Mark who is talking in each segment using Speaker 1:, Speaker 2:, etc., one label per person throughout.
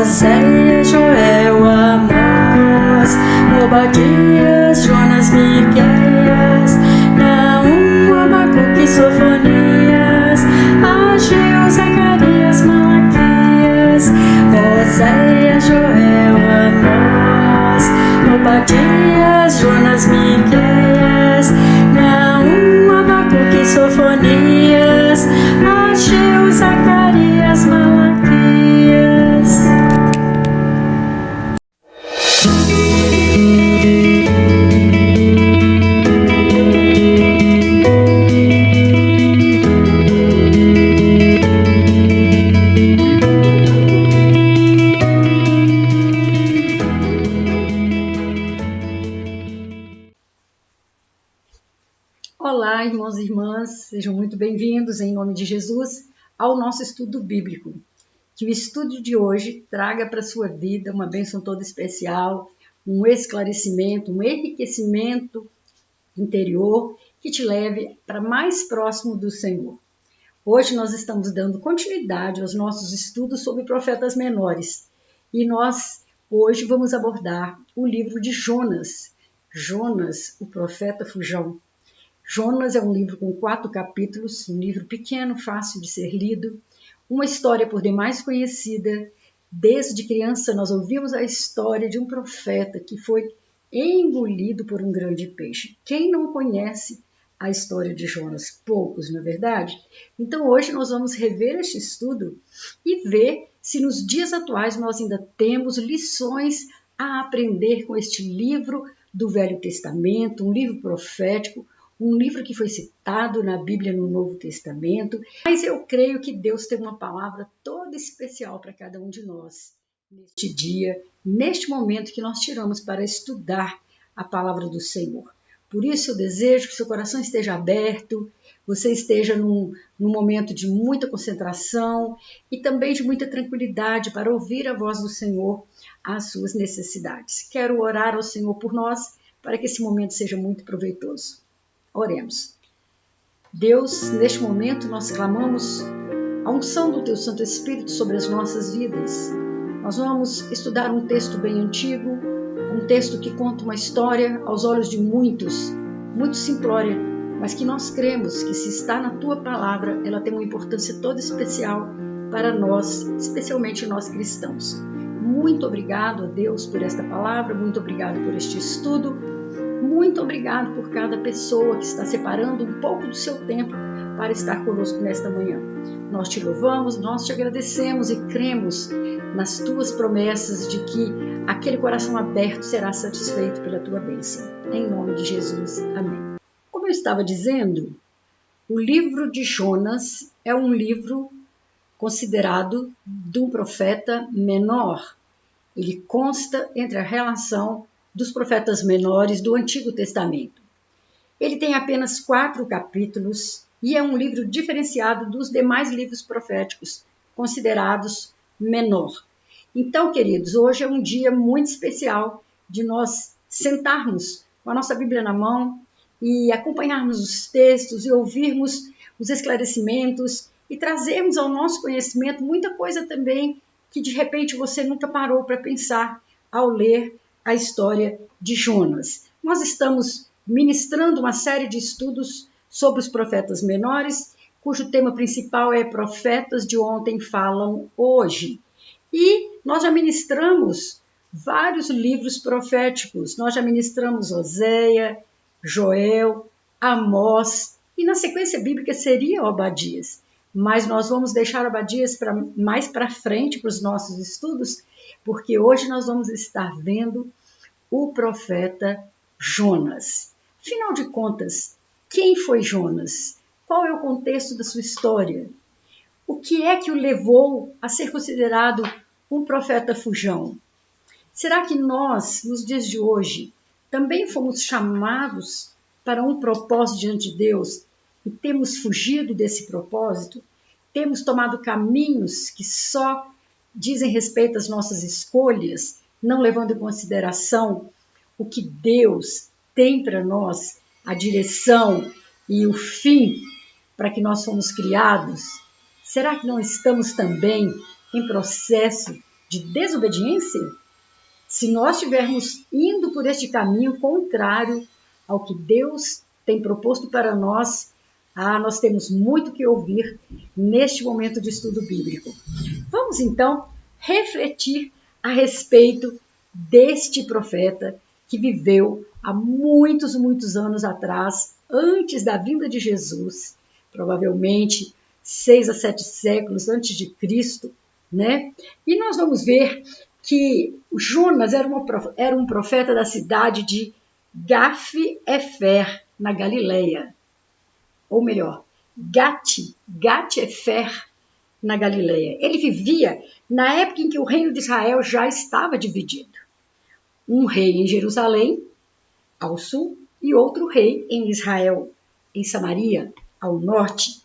Speaker 1: Oséias, Joel, Amós, Obadias, Jonas, Miqueias, Naum, Abacuque, Sofonias, Ageu, Zacarias, Malaquias. Oséias, Joel, Amós, Obadias, Jonas, Miqueias, Naum, Abacuque, Sofonias, Ageu, Zacarias, Malaquias.
Speaker 2: Olá, irmãos e irmãs, sejam muito bem-vindos, em nome de Jesus, ao nosso estudo bíblico. Que o estudo de hoje traga para a sua vida uma bênção toda especial, um esclarecimento, um enriquecimento interior que te leve para mais próximo do Senhor. Hoje nós estamos dando continuidade aos nossos estudos sobre profetas menores e nós hoje vamos abordar o livro de Jonas. Jonas, o profeta fujão. Jonas é um livro com 4 capítulos, um livro pequeno, fácil de ser lido, uma história por demais conhecida. Desde criança nós ouvimos a história de um profeta que foi engolido por um grande peixe. Quem não conhece a história de Jonas? Poucos, não é verdade? Então hoje nós vamos rever este estudo e ver se nos dias atuais nós ainda temos lições a aprender com este livro do Velho Testamento, um livro profético, um livro que foi citado na Bíblia no Novo Testamento, mas eu creio que Deus tem uma palavra toda especial para cada um de nós neste dia, neste momento que nós tiramos para estudar a palavra do Senhor. Por isso eu desejo que seu coração esteja aberto, você esteja num momento de muita concentração e também de muita tranquilidade para ouvir a voz do Senhor às suas necessidades. Quero orar ao Senhor por nós para que esse momento seja muito proveitoso. Oremos. Deus, neste momento nós clamamos a unção do Teu Santo Espírito sobre as nossas vidas. Nós vamos estudar um texto bem antigo, um texto que conta uma história aos olhos de muitos, muito simplória, mas que nós cremos que se está na Tua palavra, ela tem uma importância toda especial para nós, especialmente nós cristãos. Muito obrigado a Deus por esta palavra, muito obrigado por este estudo. Muito obrigado por cada pessoa que está separando um pouco do seu tempo para estar conosco nesta manhã. Nós te louvamos, nós te agradecemos e cremos nas tuas promessas de que aquele coração aberto será satisfeito pela tua bênção. Em nome de Jesus. Amém. Como eu estava dizendo, o livro de Jonas é um livro considerado de um profeta menor. Ele consta entre a relação dos profetas menores do Antigo Testamento. Ele tem apenas 4 capítulos e é um livro diferenciado dos demais livros proféticos, considerados menor. Então, queridos, hoje é um dia muito especial de nós sentarmos com a nossa Bíblia na mão e acompanharmos os textos e ouvirmos os esclarecimentos e trazermos ao nosso conhecimento muita coisa também que de repente você nunca parou para pensar ao ler a história de Jonas. Nós estamos ministrando uma série de estudos sobre os profetas menores, cujo tema principal é Profetas de Ontem Falam Hoje. E nós já ministramos vários livros proféticos. Nós já ministramos Oséias, Joel, Amós, e na sequência bíblica seria Obadias. Mas nós vamos deixar Obadias mais para frente para os nossos estudos, porque hoje nós vamos estar vendo o profeta Jonas. Afinal de contas, quem foi Jonas? Qual é o contexto da sua história? O que é que o levou a ser considerado um profeta fujão? Será que nós, nos dias de hoje, também fomos chamados para um propósito diante de Deus e temos fugido desse propósito? Temos tomado caminhos que só dizem respeito às nossas escolhas, não levando em consideração o que Deus tem para nós, a direção e o fim para que nós fomos criados? Será que não estamos também em processo de desobediência? Se nós estivermos indo por este caminho contrário ao que Deus tem proposto para nós, nós temos muito que ouvir neste momento de estudo bíblico. Vamos então refletir a respeito deste profeta que viveu há muitos, muitos anos atrás, antes da vinda de Jesus, provavelmente 6 a 7 séculos antes de Cristo, né? E nós vamos ver que Jonas era um profeta da cidade de Gaf-efer, na Galileia. Ou melhor, Gat-efer, na Galileia. Ele vivia na época em que o reino de Israel já estava dividido. Um rei em Jerusalém, ao sul, e outro rei em Israel, em Samaria, ao norte,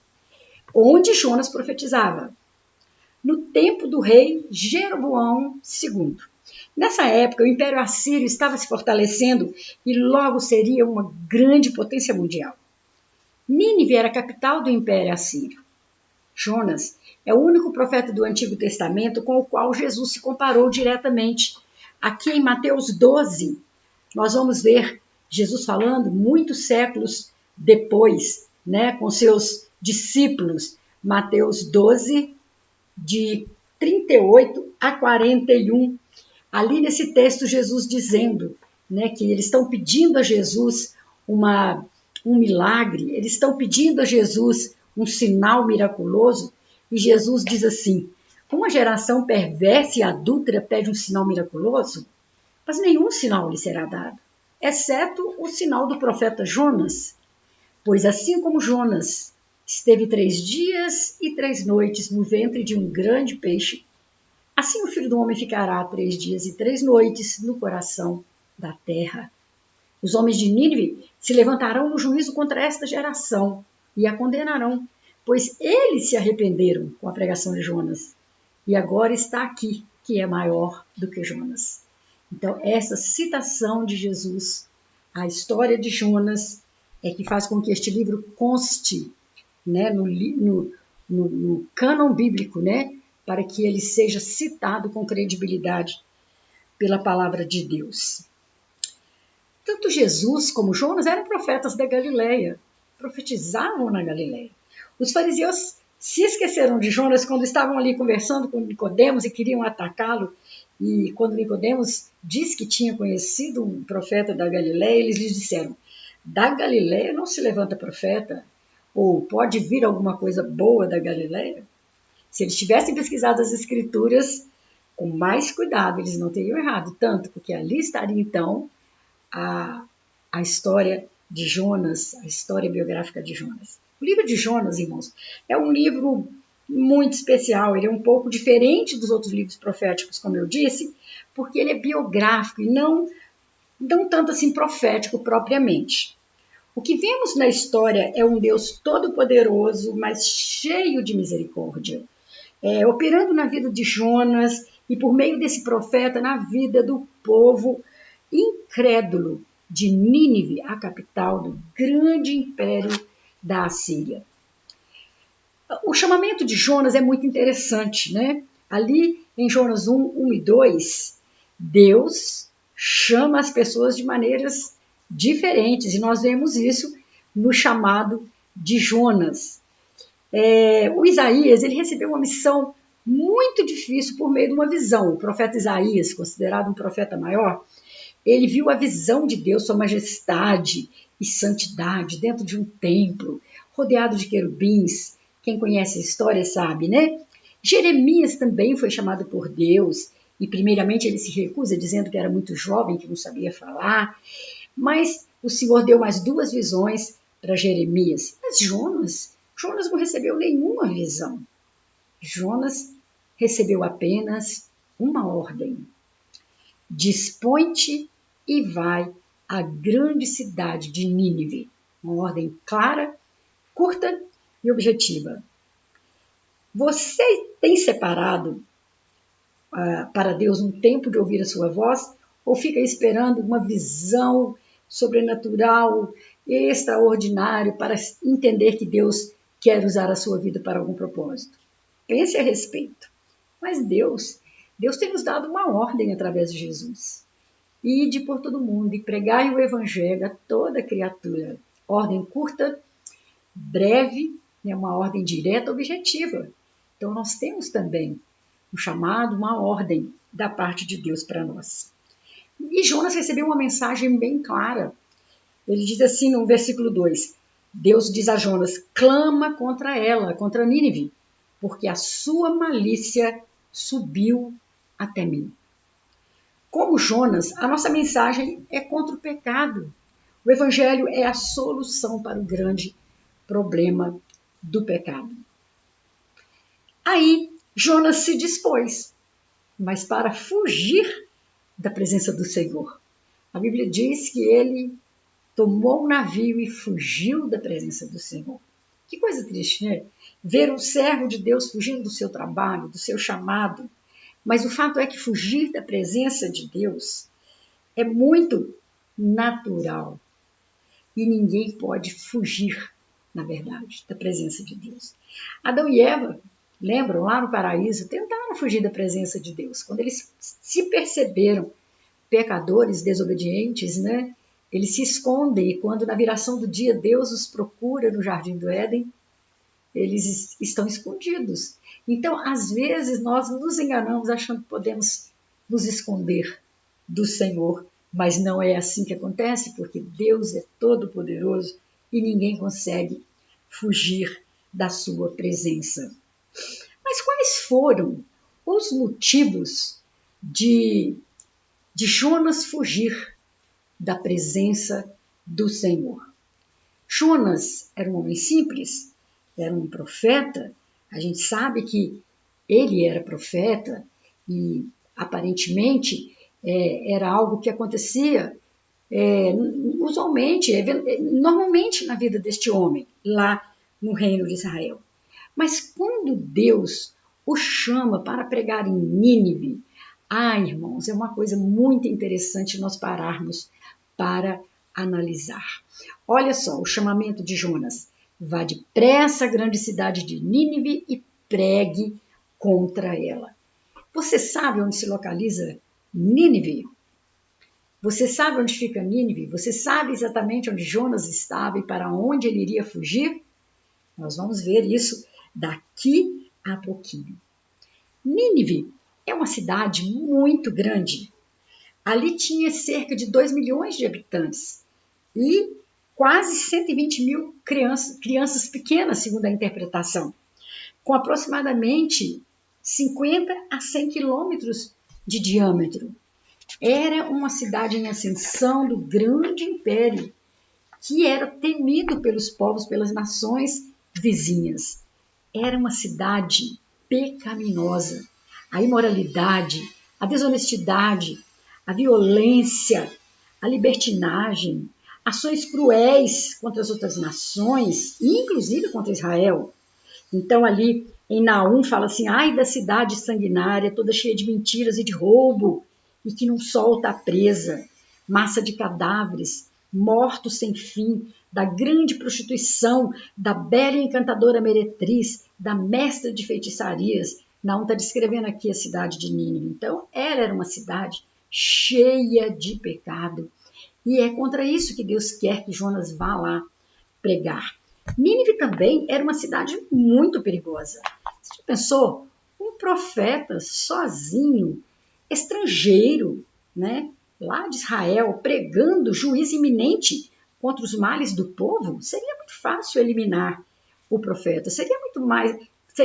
Speaker 2: onde Jonas profetizava, no tempo do rei Jeroboão II. Nessa época, o Império Assírio estava se fortalecendo e logo seria uma grande potência mundial. Nínive era a capital do Império Assírio. Jonas é o único profeta do Antigo Testamento com o qual Jesus se comparou diretamente. Aqui em Mateus 12, nós vamos ver Jesus falando muitos séculos depois, né, com seus discípulos. Mateus 12, de 38 a 41. Ali nesse texto, Jesus dizendo, né, que eles estão pedindo a Jesus um milagre, eles estão pedindo a Jesus um sinal miraculoso, e Jesus diz assim: uma geração perversa e adúltera pede um sinal miraculoso, mas nenhum sinal lhe será dado, exceto o sinal do profeta Jonas. Pois assim como Jonas esteve 3 dias e 3 noites no ventre de um grande peixe, assim o Filho do Homem ficará 3 dias e 3 noites no coração da terra. Os homens de Nínive se levantarão no juízo contra esta geração e a condenarão, pois eles se arrependeram com a pregação de Jonas. E agora está aqui, que é maior do que Jonas. Então, essa citação de Jesus, a história de Jonas, é que faz com que este livro conste, né, no cânon bíblico, né, para que ele seja citado com credibilidade pela palavra de Deus. Tanto Jesus como Jonas eram profetas da Galileia, profetizavam na Galileia. Os fariseus se esqueceram de Jonas quando estavam ali conversando com Nicodemos e queriam atacá-lo. E quando Nicodemos disse que tinha conhecido um profeta da Galileia, eles lhes disseram: da Galileia não se levanta profeta, ou pode vir alguma coisa boa da Galileia? Se eles tivessem pesquisado as escrituras com mais cuidado, eles não teriam errado tanto, porque ali estaria então a história de Jonas, a história biográfica de Jonas. O livro de Jonas, irmãos, é um livro muito especial, ele é um pouco diferente dos outros livros proféticos, como eu disse, porque ele é biográfico e não tanto assim profético propriamente. O que vemos na história é um Deus todo-poderoso, mas cheio de misericórdia, operando na vida de Jonas e por meio desse profeta na vida do povo incrédulo de Nínive, a capital do grande império da Assíria. O chamamento de Jonas é muito interessante, né? Ali em Jonas 1 e 2, Deus chama as pessoas de maneiras diferentes, e nós vemos isso no chamado de Jonas. O Isaías, ele recebeu uma missão muito difícil por meio de uma visão. O profeta Isaías, considerado um profeta maior, ele viu a visão de Deus, sua majestade e santidade dentro de um templo, rodeado de querubins. Quem conhece a história sabe, né? Jeremias também foi chamado por Deus, e primeiramente ele se recusa, dizendo que era muito jovem, que não sabia falar, mas o Senhor deu mais 2 visões para Jeremias. Mas Jonas não recebeu nenhuma visão. Jonas recebeu apenas uma ordem: dispõe-te e vai à grande cidade de Nínive. Uma ordem clara, curta e objetiva. Você tem separado para Deus um tempo de ouvir a sua voz, ou fica esperando uma visão sobrenatural, extraordinário, para entender que Deus quer usar a sua vida para algum propósito? Pense a respeito. Mas Deus Deus tem nos dado uma ordem através de Jesus. Ide por todo mundo e pregai o evangelho a toda criatura. Ordem curta, breve, né, uma ordem direta, objetiva. Então nós temos também um chamado, uma ordem da parte de Deus para nós. E Jonas recebeu uma mensagem bem clara. Ele diz assim no versículo 2, Deus diz a Jonas, clama contra ela, contra Nínive, porque a sua malícia subiu até mim. Como Jonas, a nossa mensagem é contra o pecado. O evangelho é a solução para o grande problema do pecado. Aí Jonas se dispôs, mas para fugir da presença do Senhor. A Bíblia diz que ele tomou um navio e fugiu da presença do Senhor. Que coisa triste, né? Ver um servo de Deus fugindo do seu trabalho, do seu chamado. Mas o fato é que fugir da presença de Deus é muito natural. E ninguém pode fugir, na verdade, da presença de Deus. Adão e Eva, lembram, lá no paraíso, tentaram fugir da presença de Deus. Quando eles se perceberam pecadores, desobedientes, né? Eles se escondem e quando na viração do dia Deus os procura no jardim do Éden, eles estão escondidos. Então, às vezes, nós nos enganamos achando que podemos nos esconder do Senhor, mas não é assim que acontece, porque Deus é todo-poderoso e ninguém consegue fugir da sua presença. Mas quais foram os motivos de Jonas fugir da presença do Senhor? Jonas era um homem simples, era um profeta. A gente sabe que ele era profeta e aparentemente era algo que acontecia usualmente, normalmente na vida deste homem, lá no reino de Israel. Mas quando Deus o chama para pregar em Nínive, irmãos, é uma coisa muito interessante nós pararmos para analisar. Olha só o chamamento de Jonas. Vá depressa à grande cidade de Nínive e pregue contra ela. Você sabe onde se localiza Nínive? Você sabe onde fica Nínive? Você sabe exatamente onde Jonas estava e para onde ele iria fugir? Nós vamos ver isso daqui a pouquinho. Nínive é uma cidade muito grande. Ali tinha cerca de 2 milhões de habitantes e quase 120 mil crianças pequenas, segundo a interpretação, com aproximadamente 50 a 100 quilômetros de diâmetro. Era uma cidade em ascensão do grande império, que era temido pelos povos, pelas nações vizinhas. Era uma cidade pecaminosa. A imoralidade, a desonestidade, a violência, a libertinagem, ações cruéis contra as outras nações, inclusive contra Israel. Então ali em Naum fala assim, ai da cidade sanguinária, toda cheia de mentiras e de roubo, e que não solta a presa, massa de cadáveres, mortos sem fim, da grande prostituição, da bela e encantadora meretriz, da mestra de feitiçarias. Naum está descrevendo aqui a cidade de Nínive. Então, ela era uma cidade cheia de pecado. E é contra isso que Deus quer que Jonas vá lá pregar. Nínive também era uma cidade muito perigosa. Você já pensou? Um profeta sozinho, estrangeiro, né? Lá de Israel, pregando juízo iminente contra os males do povo, seria muito fácil eliminar o profeta. Seria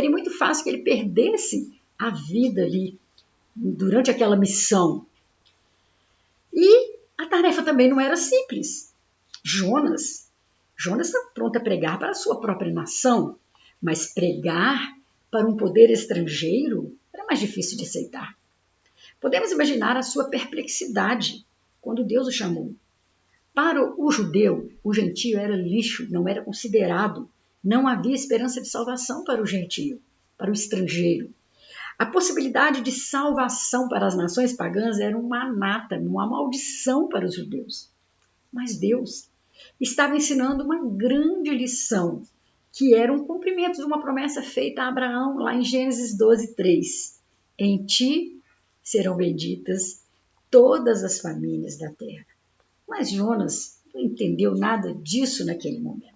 Speaker 2: muito fácil que ele perdesse a vida ali durante aquela missão. E a tarefa também não era simples. Jonas está pronto a pregar para a sua própria nação, mas pregar para um poder estrangeiro era mais difícil de aceitar. Podemos imaginar a sua perplexidade quando Deus o chamou. Para o judeu, o gentio era lixo, não era considerado. Não havia esperança de salvação para o gentio, para o estrangeiro. A possibilidade de salvação para as nações pagãs era uma anátema, uma maldição para os judeus. Mas Deus estava ensinando uma grande lição, que era um cumprimento de uma promessa feita a Abraão, lá em Gênesis 12:3. Em ti serão benditas todas as famílias da terra. Mas Jonas não entendeu nada disso naquele momento.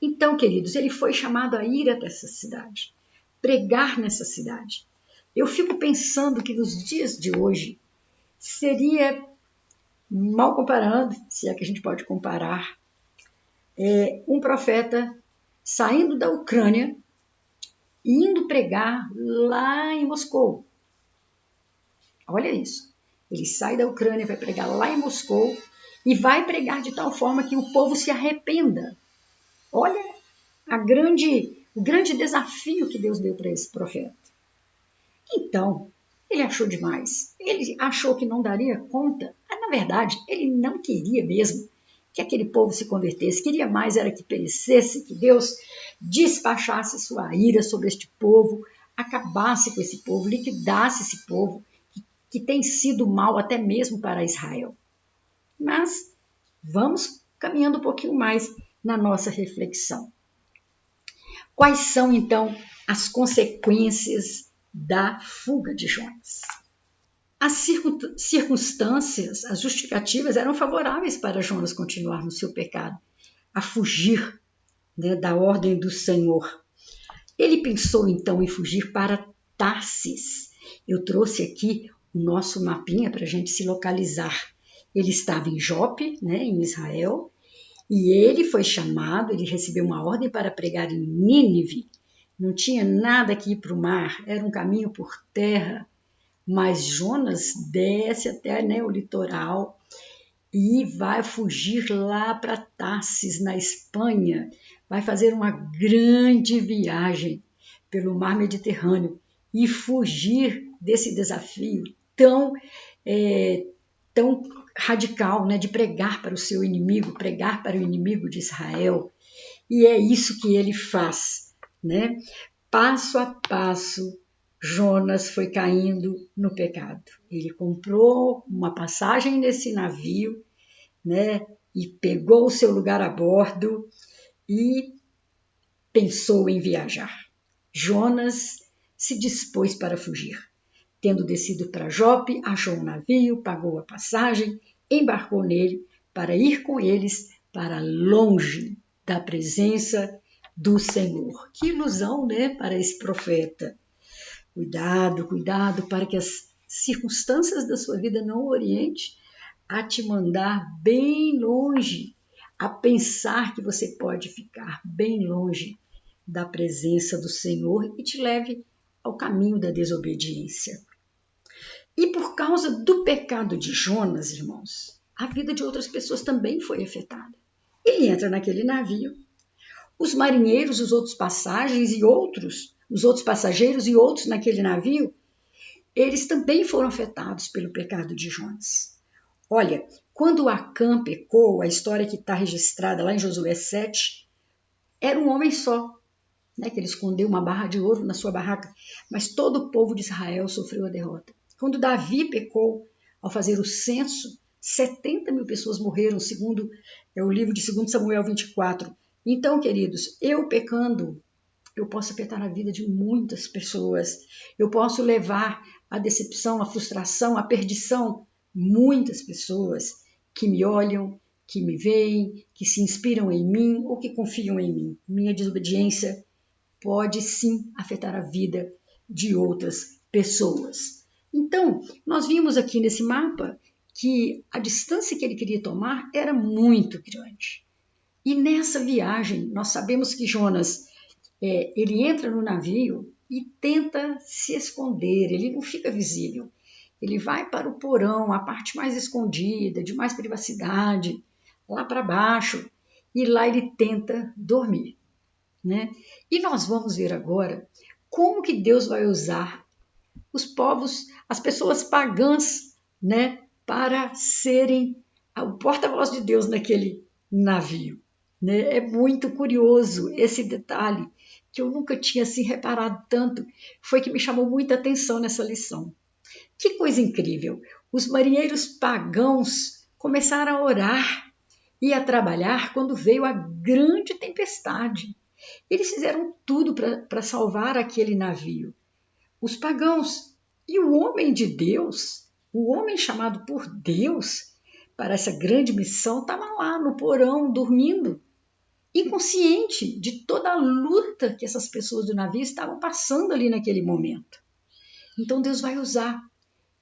Speaker 2: Então, queridos, ele foi chamado a ir até essa cidade, pregar nessa cidade. Eu fico pensando que nos dias de hoje seria, mal comparando, se é que a gente pode comparar, um profeta saindo da Ucrânia e indo pregar lá em Moscou. Olha isso. Ele sai da Ucrânia, vai pregar lá em Moscou e vai pregar de tal forma que o povo se arrependa. Olha o grande desafio que Deus deu para esse profeta. Então, ele achou demais. Ele achou que não daria conta. Mas, na verdade, ele não queria mesmo que aquele povo se convertesse. Queria mais era que perecesse, que Deus despachasse sua ira sobre este povo, acabasse com esse povo, liquidasse esse povo, que tem sido mal até mesmo para Israel. Mas vamos caminhando um pouquinho mais na nossa reflexão. Quais são, então, as consequências da fuga de Jonas? As circunstâncias, as justificativas eram favoráveis para Jonas continuar no seu pecado, a fugir, né, da ordem do Senhor. Ele pensou então em fugir para Tarsis. Eu trouxe aqui o nosso mapinha para a gente se localizar. Ele estava em Jope, né, em Israel, e ele foi chamado, ele recebeu uma ordem para pregar em Nínive. Não tinha nada que ir para o mar, era um caminho por terra. Mas Jonas desce até, né, o litoral e vai fugir lá para Tarsis, na Espanha. Vai fazer uma grande viagem pelo mar Mediterrâneo e fugir desse desafio tão radical, né, de pregar para o seu inimigo, pregar para o inimigo de Israel. E é isso que ele faz, né? Passo a passo, Jonas foi caindo no pecado. Ele comprou uma passagem nesse navio, né, e pegou o seu lugar a bordo e pensou em viajar. Jonas se dispôs para fugir. Tendo descido para Jope, achou um navio, pagou a passagem, embarcou nele para ir com eles para longe da presença do Senhor. Que ilusão, né, para esse profeta. Cuidado, cuidado para que as circunstâncias da sua vida não oriente a te mandar bem longe, a pensar que você pode ficar bem longe da presença do Senhor e te leve ao caminho da desobediência. E por causa do pecado de Jonas, irmãos, a vida de outras pessoas também foi afetada. Ele entra naquele navio, os marinheiros, os outros passageiros e outros naquele navio, eles também foram afetados pelo pecado de Jonas. Olha, quando Acã pecou, a história que está registrada lá em Josué 7, era um homem só, né, que ele escondeu uma barra de ouro na sua barraca, mas todo o povo de Israel sofreu a derrota. Quando Davi pecou, ao fazer o censo, 70 mil pessoas morreram, segundo o livro de 2 Samuel 24. Então, queridos, eu pecando, eu posso afetar a vida de muitas pessoas. Eu posso levar à decepção, à frustração, à perdição muitas pessoas que me olham, que me veem, que se inspiram em mim ou que confiam em mim. Minha desobediência pode sim afetar a vida de outras pessoas. Então, nós vimos aqui nesse mapa que a distância que ele queria tomar era muito grande. E nessa viagem, nós sabemos que Jonas, ele entra no navio e tenta se esconder, ele não fica visível. Ele vai para o porão, a parte mais escondida, de mais privacidade, lá para baixo, e lá ele tenta dormir, né? E nós vamos ver agora como que Deus vai usar os povos, as pessoas pagãs, né, para serem o porta-voz de Deus naquele navio, né? É muito curioso esse detalhe que eu nunca tinha assim reparado tanto, foi que me chamou muita atenção nessa lição. Que coisa incrível! Os marinheiros pagãos começaram a orar e a trabalhar quando veio a grande tempestade. Eles fizeram tudo para salvar aquele navio. Os pagãos. E o homem de Deus, o homem chamado por Deus para essa grande missão, estava lá no porão, dormindo, inconsciente de toda a luta que essas pessoas do navio estavam passando ali naquele momento. Então Deus vai usar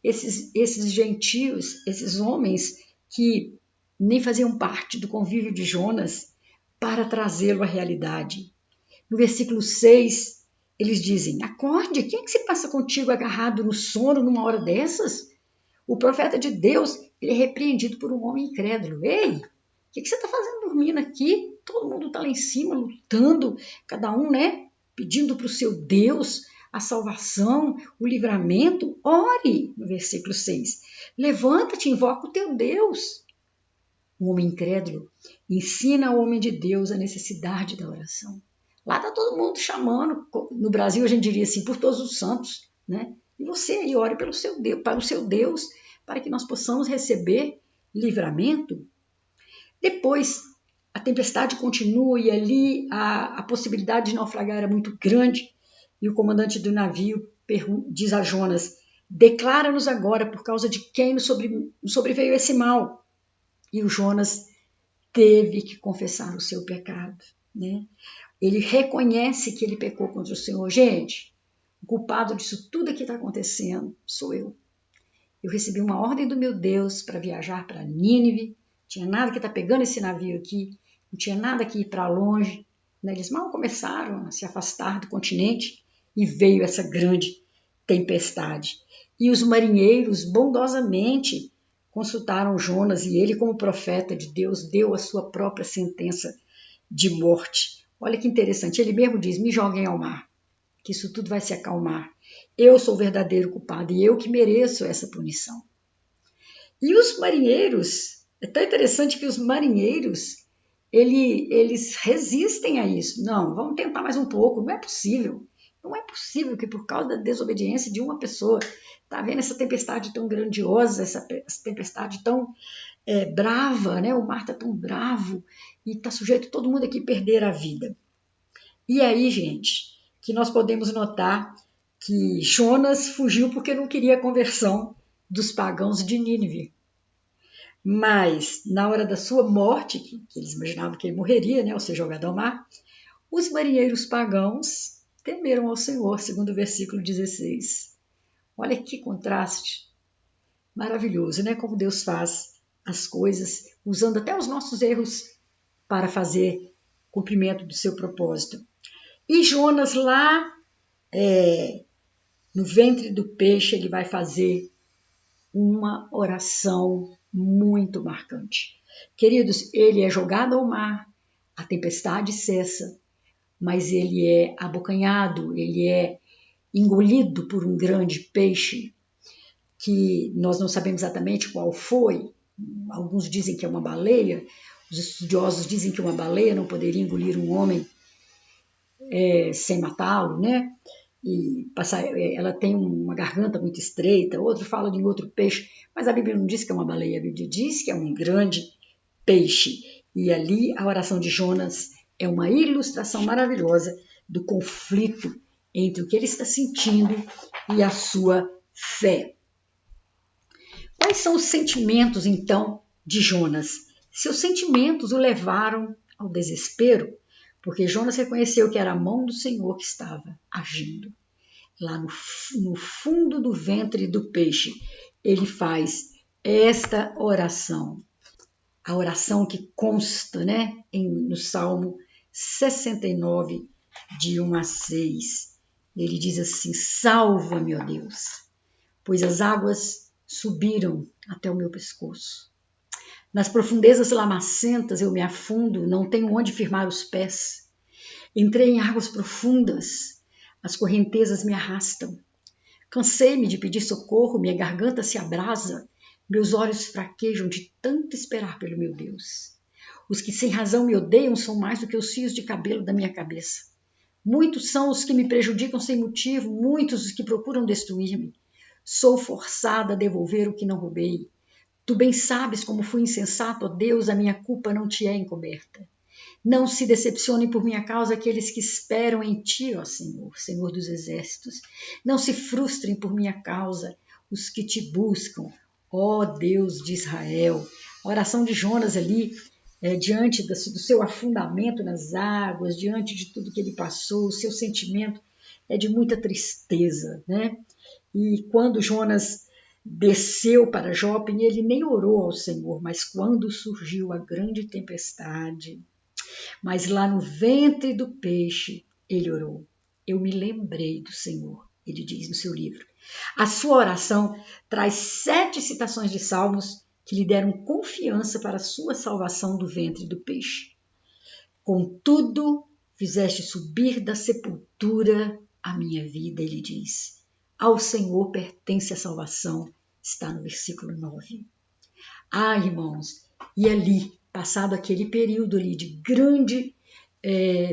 Speaker 2: esses gentios, esses homens que nem faziam parte do convívio de Jonas, para trazê-lo à realidade. No versículo 6, eles dizem: acorde, quem é que se passa contigo agarrado no sono numa hora dessas? O profeta de Deus, ele é repreendido por um homem incrédulo. Ei, o que você está fazendo dormindo aqui? Todo mundo está lá em cima lutando, cada um, pedindo para o seu Deus a salvação, o livramento. Ore, no versículo 6. Levanta-te, invoca o teu Deus. O homem incrédulo ensina ao homem de Deus a necessidade da oração. Lá está todo mundo chamando, no Brasil a gente diria assim, por todos os santos, né? E você aí ore pelo seu Deus, para o seu Deus, para que nós possamos receber livramento. Depois, a tempestade continua e ali a possibilidade de naufragar era muito grande. E o comandante do navio diz a Jonas: declara-nos agora por causa de quem nos sobreveio esse mal. E o Jonas teve que confessar o seu pecado, né? Ele reconhece que ele pecou contra o Senhor. Gente, o culpado disso tudo que está acontecendo sou eu. Eu recebi uma ordem do meu Deus para viajar para Nínive. Não tinha nada que está pegando esse navio aqui. Não tinha nada que ir para longe. Eles mal começaram a se afastar do continente e veio essa grande tempestade. E os marinheiros bondosamente consultaram Jonas e ele, como profeta de Deus, deu a sua própria sentença de morte. Olha que interessante, ele mesmo diz: me joguem ao mar, que isso tudo vai se acalmar. Eu sou o verdadeiro culpado e eu que mereço essa punição. E os marinheiros, é tão interessante que os marinheiros, eles resistem a isso. Não, vamos tentar mais um pouco, não é possível. Não é possível que por causa da desobediência de uma pessoa, está vendo essa tempestade tão grandiosa, essa tempestade tão brava, né? O mar está tão bravo e está sujeito todo mundo aqui a perder a vida. E aí, gente, que nós podemos notar que Jonas fugiu porque não queria a conversão dos pagãos de Nínive. Mas, na hora da sua morte, que eles imaginavam que ele morreria, né, ao ser jogado ao mar, os marinheiros pagãos temeram ao Senhor, segundo o versículo 16. Olha que contraste maravilhoso, né? Como Deus faz as coisas, usando até os nossos erros para fazer cumprimento do seu propósito. E Jonas lá, no ventre do peixe, ele vai fazer uma oração muito marcante. Queridos, ele é jogado ao mar, a tempestade cessa, mas ele é abocanhado, ele é engolido por um grande peixe, que nós não sabemos exatamente qual foi. Alguns dizem que é uma baleia, os estudiosos dizem que uma baleia não poderia engolir um homem sem matá-lo, né? E ela tem uma garganta muito estreita, outro fala de outro peixe, mas a Bíblia não diz que é uma baleia, a Bíblia diz que é um grande peixe. E ali a oração de Jonas é uma ilustração maravilhosa do conflito entre o que ele está sentindo e a sua fé. Quais são os sentimentos, então, de Jonas? Seus sentimentos o levaram ao desespero, porque Jonas reconheceu que era a mão do Senhor que estava agindo. Lá no fundo do ventre do peixe, ele faz esta oração. A oração que consta, né, no Salmo 69, de 1 a 6. Ele diz assim: salva-me, ó Deus, pois as águas subiram até o meu pescoço. Nas profundezas lamacentas eu me afundo, não tenho onde firmar os pés. Entrei em águas profundas, as correntezas me arrastam. Cansei-me de pedir socorro, minha garganta se abrasa, meus olhos fraquejam de tanto esperar pelo meu Deus. Os que sem razão me odeiam são mais do que os fios de cabelo da minha cabeça. Muitos são os que me prejudicam sem motivo, muitos os que procuram destruir-me. Sou forçada a devolver o que não roubei. Tu bem sabes como fui insensato, ó Deus, a minha culpa não te é encoberta. Não se decepcionem por minha causa aqueles que esperam em ti, ó Senhor, Senhor dos exércitos. Não se frustrem por minha causa os que te buscam, ó Deus de Israel. A oração de Jonas ali, diante do seu afundamento nas águas, diante de tudo que ele passou, o seu sentimento é de muita tristeza, né? E quando Jonas desceu para Jope, ele nem orou ao Senhor, mas quando surgiu a grande tempestade, mas lá no ventre do peixe, ele orou. Eu me lembrei do Senhor, ele diz no seu livro. A sua oração traz 7 citações de salmos que lhe deram confiança para a sua salvação do ventre do peixe. Contudo, fizeste subir da sepultura a minha vida, ele diz. Ao Senhor pertence a salvação, está no versículo 9. Ah, irmãos, e ali, passado aquele período ali de grande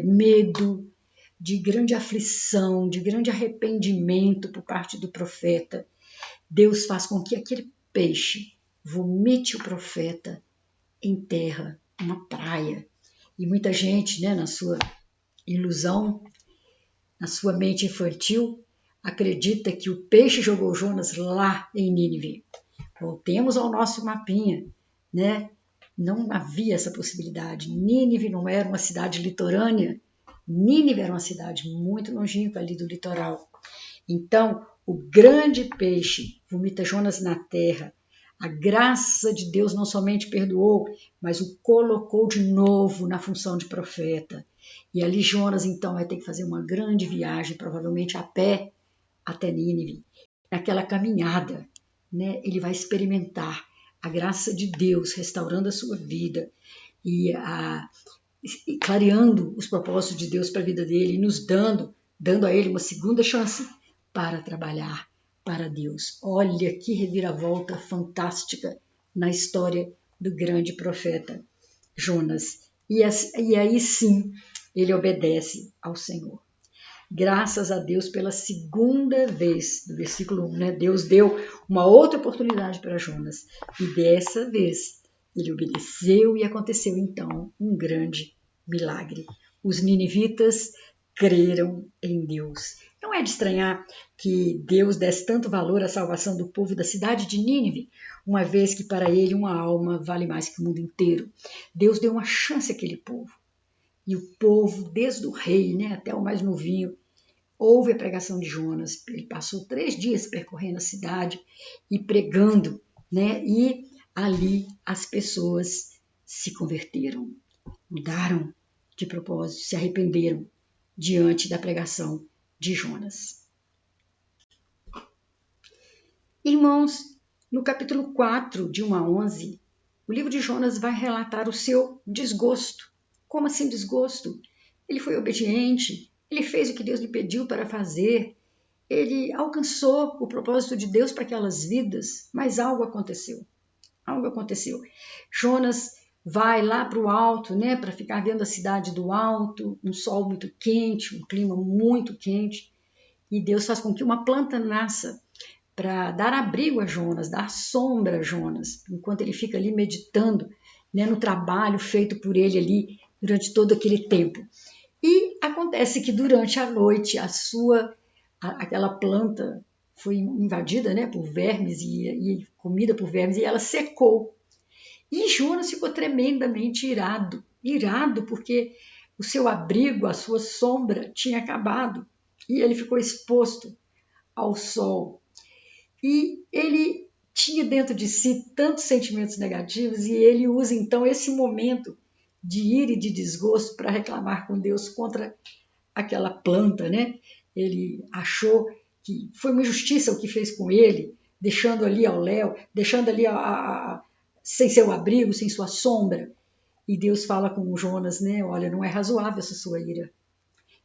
Speaker 2: medo, de grande aflição, de grande arrependimento por parte do profeta, Deus faz com que aquele peixe vomite o profeta em terra, uma praia. E muita gente, né, na sua ilusão, na sua mente infantil, acredita que o peixe jogou Jonas lá em Nínive. Voltemos ao nosso mapinha, né? Não havia essa possibilidade. Nínive não era uma cidade litorânea. Nínive era uma cidade muito longínqua ali do litoral. Então, o grande peixe vomita Jonas na terra. A graça de Deus não somente perdoou, mas o colocou de novo na função de profeta. E ali Jonas, então, vai ter que fazer uma grande viagem, provavelmente a pé, até Nínive. Naquela caminhada, né, ele vai experimentar a graça de Deus restaurando a sua vida e clareando os propósitos de Deus para a vida dele e nos dando a ele uma segunda chance para trabalhar para Deus. Olha que reviravolta fantástica na história do grande profeta Jonas. E aí sim ele obedece ao Senhor. Graças a Deus pela segunda vez, no versículo 1, né? Deus deu uma outra oportunidade para Jonas. E dessa vez ele obedeceu e aconteceu então um grande milagre. Os ninivitas creram em Deus. Não é de estranhar que Deus desse tanto valor à salvação do povo da cidade de Nínive, uma vez que para ele uma alma vale mais que o mundo inteiro. Deus deu uma chance àquele povo. E o povo, desde o rei, né, até o mais novinho, ouve a pregação de Jonas. Ele passou 3 dias percorrendo a cidade e pregando, né? E ali as pessoas se converteram, mudaram de propósito, se arrependeram diante da pregação de Jonas. Irmãos, no capítulo 4, de 1 a 11, o livro de Jonas vai relatar o seu desgosto. Como assim desgosto? Ele foi obediente, ele fez o que Deus lhe pediu para fazer, ele alcançou o propósito de Deus para aquelas vidas, mas algo aconteceu. Algo aconteceu. Jonas vai lá para o alto, né, para ficar vendo a cidade do alto, um sol muito quente, um clima muito quente, e Deus faz com que uma planta nasça para dar abrigo a Jonas, dar sombra a Jonas, enquanto ele fica ali meditando, né, no trabalho feito por ele ali durante todo aquele tempo. E acontece que durante a noite aquela planta foi invadida, né, por vermes e comida por vermes, e ela secou. E Jonas ficou tremendamente irado porque o seu abrigo, a sua sombra tinha acabado e ele ficou exposto ao sol. E ele tinha dentro de si tantos sentimentos negativos e ele usa então esse momento de ira e de desgosto para reclamar com Deus contra aquela planta, né? Ele achou que foi uma injustiça o que fez com ele, deixando ali ao léu, deixando ali sem seu abrigo, sem sua sombra. E Deus fala com Jonas, né? Olha, não é razoável essa sua ira.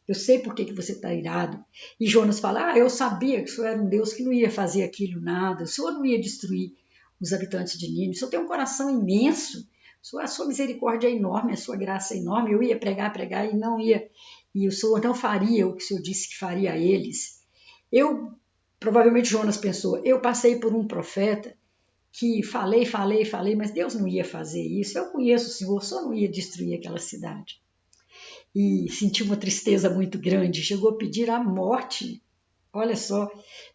Speaker 2: Eu sei por que você está irado. E Jonas fala, eu sabia que o Senhor era um Deus que não ia fazer aquilo nada, o Senhor não ia destruir os habitantes de Nínive, o Senhor tem um coração imenso, a sua misericórdia é enorme, a sua graça é enorme, eu ia pregar e não ia, e o Senhor não faria o que o Senhor disse que faria a eles. Provavelmente Jonas pensou, eu passei por um profeta que falei, mas Deus não ia fazer isso, eu conheço o Senhor não ia destruir aquela cidade. e sentiu uma tristeza muito grande, chegou a pedir a morte. Olha só,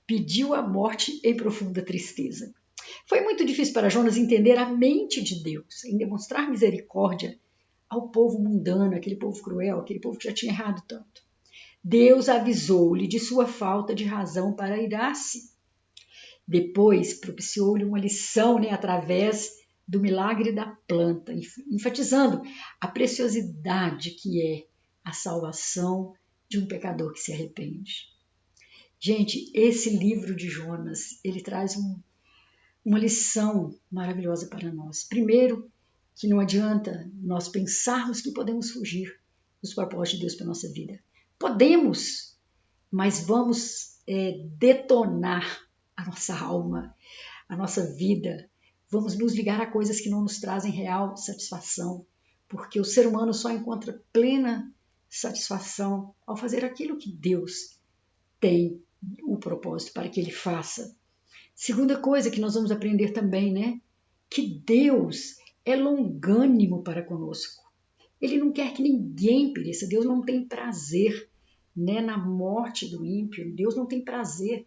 Speaker 2: pediu a morte em profunda tristeza. Foi muito difícil para Jonas entender a mente de Deus em demonstrar misericórdia ao povo mundano, aquele povo cruel, aquele povo que já tinha errado tanto. Deus avisou-lhe de sua falta de razão para irar-se. Depois propiciou-lhe uma lição, através do milagre da planta, enfatizando a preciosidade que é a salvação de um pecador que se arrepende. Gente, esse livro de Jonas, ele traz uma lição maravilhosa para nós. Primeiro, que não adianta nós pensarmos que podemos fugir dos propósitos de Deus para a nossa vida. Podemos, mas vamos detonar a nossa alma, a nossa vida. Vamos nos ligar a coisas que não nos trazem real satisfação, porque o ser humano só encontra plena satisfação ao fazer aquilo que Deus tem o propósito para que ele faça. Segunda coisa que nós vamos aprender também, que Deus é longânimo para conosco. Ele não quer que ninguém pereça. Deus não tem prazer, na morte do ímpio. Deus não tem prazer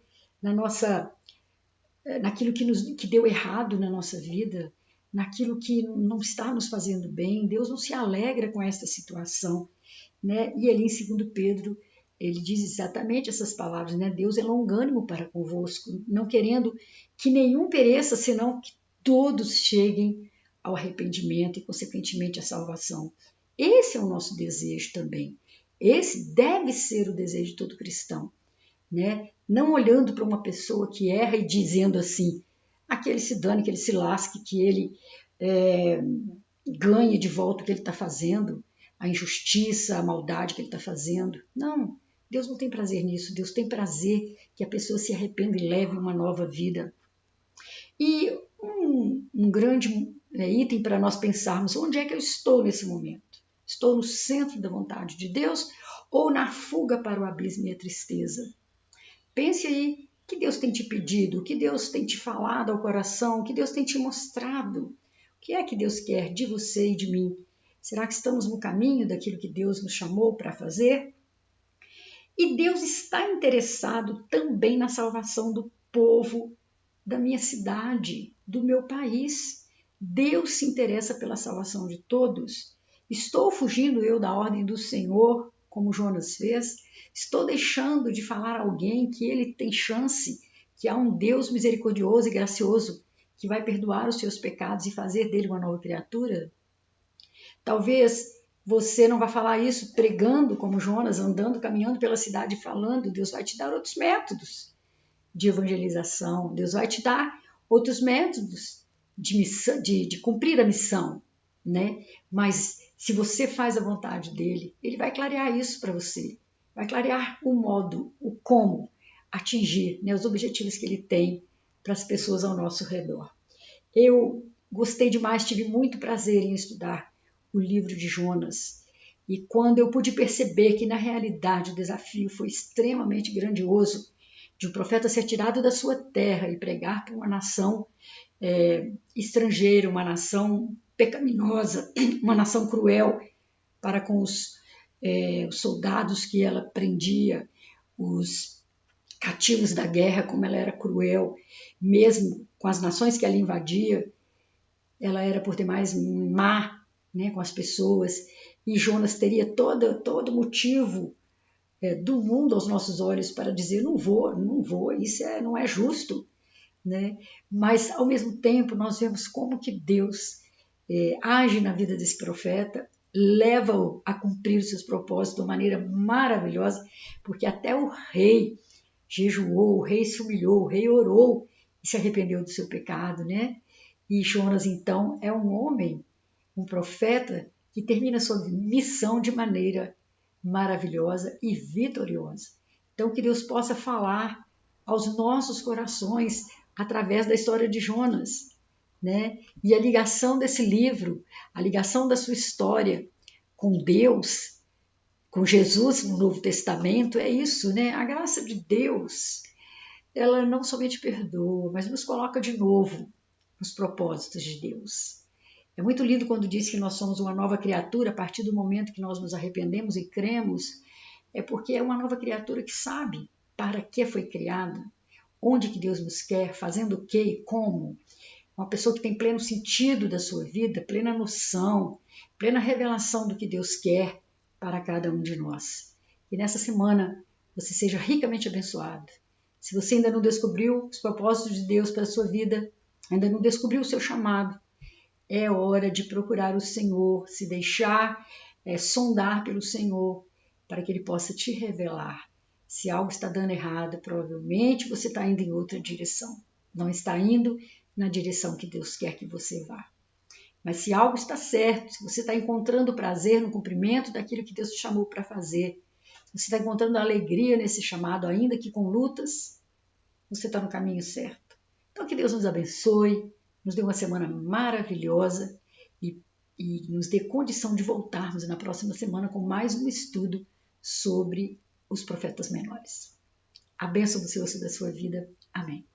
Speaker 2: naquilo que deu errado na nossa vida, naquilo que não está nos fazendo bem. Deus não se alegra com esta situação. E ali em 2 Pedro, ele diz exatamente essas palavras, Deus é longânimo para convosco, não querendo que nenhum pereça, senão que todos cheguem ao arrependimento e, consequentemente, à salvação. Esse é o nosso desejo também. Esse deve ser o desejo de todo cristão. Não olhando para uma pessoa que erra e dizendo assim, que ele se dane, que ele se lasque, que ele ganhe de volta o que ele está fazendo, a injustiça, a maldade que ele está fazendo. Não, Deus não tem prazer nisso. Deus tem prazer que a pessoa se arrependa e leve uma nova vida. E um grande item para nós pensarmos, onde é que eu estou nesse momento? Estou no centro da vontade de Deus ou na fuga para o abismo e a tristeza? Pense aí, o que Deus tem te pedido, o que Deus tem te falado ao coração, o que Deus tem te mostrado. O que é que Deus quer de você e de mim? Será que estamos no caminho daquilo que Deus nos chamou para fazer? E Deus está interessado também na salvação do povo da minha cidade, do meu país. Deus se interessa pela salvação de todos. Estou fugindo eu da ordem do Senhor, como Jonas fez? Estou deixando de falar a alguém que ele tem chance, que há um Deus misericordioso e gracioso que vai perdoar os seus pecados e fazer dele uma nova criatura? Talvez você não vai falar isso pregando como Jonas, andando, caminhando pela cidade falando. Deus vai te dar outros métodos de evangelização. Deus vai te dar outros métodos de cumprir a missão, Mas se você faz a vontade dele, ele vai clarear isso para você. Vai clarear o modo, o como atingir os objetivos que ele tem para as pessoas ao nosso redor. Eu gostei demais, tive muito prazer em estudar o livro de Jonas. E quando eu pude perceber que, na realidade, o desafio foi extremamente grandioso, de um profeta ser tirado da sua terra e pregar para uma nação estrangeira, uma nação pecaminosa, uma nação cruel para com os soldados que ela prendia, os cativos da guerra, como ela era cruel, mesmo com as nações que ela invadia, ela era por demais má, com as pessoas, e Jonas teria todo motivo do mundo aos nossos olhos para dizer não vou, isso não é justo, Mas ao mesmo tempo nós vemos como que Deus age na vida desse profeta, leva-o a cumprir os seus propósitos de uma maneira maravilhosa, porque até o rei jejuou, o rei se humilhou, o rei orou e se arrependeu do seu pecado, E Jonas então é um homem, um profeta que termina sua missão de maneira maravilhosa e vitoriosa. Então que Deus possa falar aos nossos corações através da história de Jonas, E a ligação desse livro, a ligação da sua história com Deus, com Jesus no Novo Testamento, é isso, A graça de Deus, ela não somente perdoa, mas nos coloca de novo nos propósitos de Deus. É muito lindo quando diz que nós somos uma nova criatura a partir do momento que nós nos arrependemos e cremos. É porque é uma nova criatura que sabe para que foi criada, onde que Deus nos quer, fazendo o que e como. Uma pessoa que tem pleno sentido da sua vida, plena noção, plena revelação do que Deus quer para cada um de nós. E nessa semana você seja ricamente abençoado. Se você ainda não descobriu os propósitos de Deus para a sua vida, ainda não descobriu o seu chamado, é hora de procurar o Senhor, se deixar sondar pelo Senhor, para que Ele possa te revelar. Se algo está dando errado, provavelmente você está indo em outra direção. Não está indo na direção que Deus quer que você vá. Mas se algo está certo, se você está encontrando prazer no cumprimento daquilo que Deus te chamou para fazer, se você está encontrando alegria nesse chamado, ainda que com lutas, você está no caminho certo. Então que Deus nos abençoe, nos dê uma semana maravilhosa e nos dê condição de voltarmos na próxima semana com mais um estudo sobre os profetas menores. A bênção do Senhor sobre a sua vida. Amém.